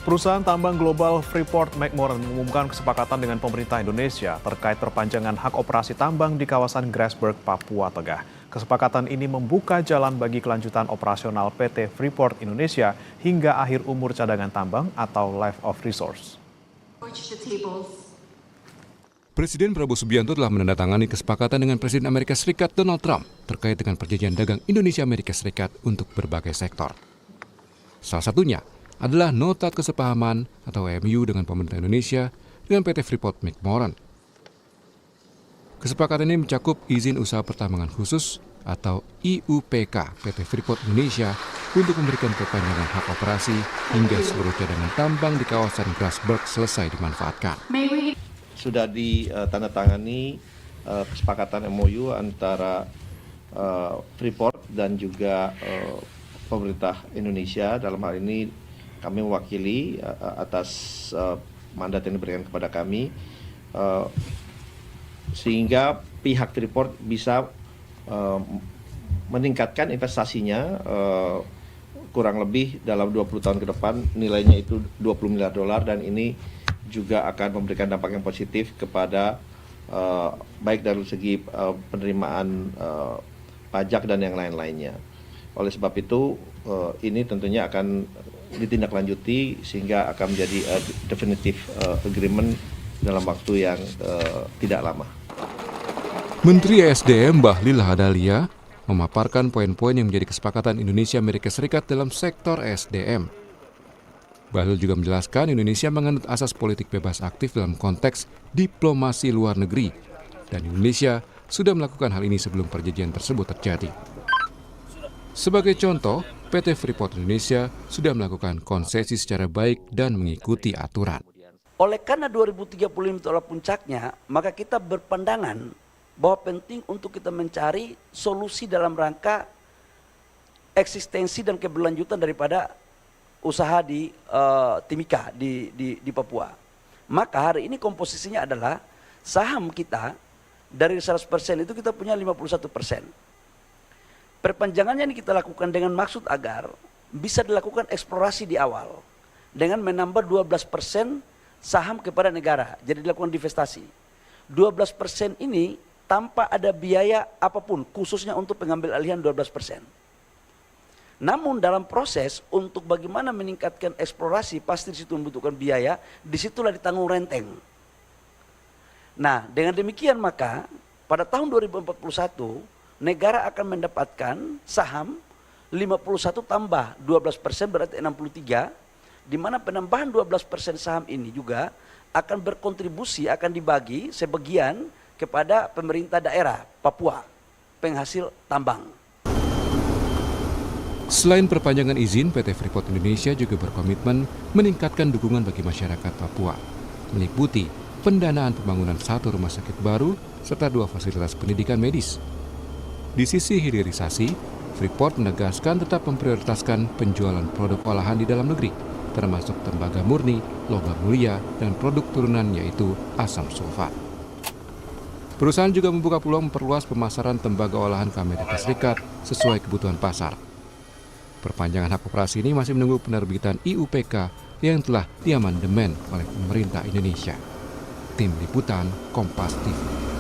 Perusahaan tambang global Freeport McMoran mengumumkan kesepakatan dengan pemerintah Indonesia terkait perpanjangan hak operasi tambang di kawasan Grasberg, Papua Tengah. Kesepakatan ini membuka jalan bagi kelanjutan operasional PT Freeport Indonesia hingga akhir umur cadangan tambang atau life of resource. Presiden Prabowo Subianto telah menandatangani kesepakatan dengan Presiden Amerika Serikat Donald Trump terkait dengan perjanjian dagang Indonesia-Amerika Serikat untuk berbagai sektor. Salah satunya adalah Nota Kesepahaman atau MOU dengan pemerintah Indonesia dengan PT Freeport McMoran. Kesepakatan ini mencakup izin usaha pertambangan khusus atau IUPK PT Freeport Indonesia untuk memberikan perpanjangan hak operasi hingga seluruh cadangan tambang di kawasan Grasberg selesai dimanfaatkan. Sudah ditandatangani kesepakatan MOU antara Freeport dan juga pemerintah Indonesia. Dalam hal ini kami mewakili atas mandat yang diberikan kepada kami, sehingga pihak Freeport bisa meningkatkan investasinya kurang lebih dalam 20 tahun ke depan, nilainya itu $20 miliar, dan ini juga akan memberikan dampak yang positif kepada baik dari segi penerimaan pajak dan yang lain-lainnya. Oleh sebab itu ini tentunya akan ditindaklanjuti sehingga akan menjadi definitive agreement dalam waktu yang tidak lama. Menteri ESDM Bahlil Lahadalia memaparkan poin-poin yang menjadi kesepakatan Indonesia-Amerika Serikat dalam sektor ESDM. Bahlil juga menjelaskan Indonesia menganut asas politik bebas aktif dalam konteks diplomasi luar negeri, dan Indonesia sudah melakukan hal ini sebelum perjanjian tersebut terjadi. Sebagai contoh, PT Freeport Indonesia sudah melakukan konsesi secara baik dan mengikuti aturan. Oleh karena 2035 itu adalah puncaknya, maka kita berpandangan bahwa penting untuk kita mencari solusi dalam rangka eksistensi dan keberlanjutan daripada usaha di Timika di Papua. Maka hari ini komposisinya adalah saham kita dari 100% itu kita punya 51%. Perpanjangannya ini kita lakukan dengan maksud agar bisa dilakukan eksplorasi di awal dengan menambah 12% saham kepada negara, jadi dilakukan divestasi. 12% ini tanpa ada biaya apapun, khususnya untuk pengambil alihan 12%. Namun dalam proses untuk bagaimana meningkatkan eksplorasi, pasti di situ membutuhkan biaya, disitulah ditanggung renteng. Nah, dengan demikian maka pada tahun 2041 negara akan mendapatkan saham 51 tambah 12% berarti 63, di mana penambahan 12% saham ini juga akan berkontribusi, akan dibagi sebagian kepada pemerintah daerah Papua, penghasil tambang. Selain perpanjangan izin, PT Freeport Indonesia juga berkomitmen meningkatkan dukungan bagi masyarakat Papua, meliputi pendanaan pembangunan 1 rumah sakit baru serta 2 fasilitas pendidikan medis. Di sisi hilirisasi, Freeport menegaskan tetap memprioritaskan penjualan produk olahan di dalam negeri, termasuk tembaga murni, logam mulia, dan produk turunan yaitu asam sulfat. Perusahaan juga membuka peluang memperluas pemasaran tembaga olahan ke Amerika Serikat sesuai kebutuhan pasar. Perpanjangan hak operasi ini masih menunggu penerbitan IUPK yang telah diamandemen oleh pemerintah Indonesia. Tim Liputan Kompas TV.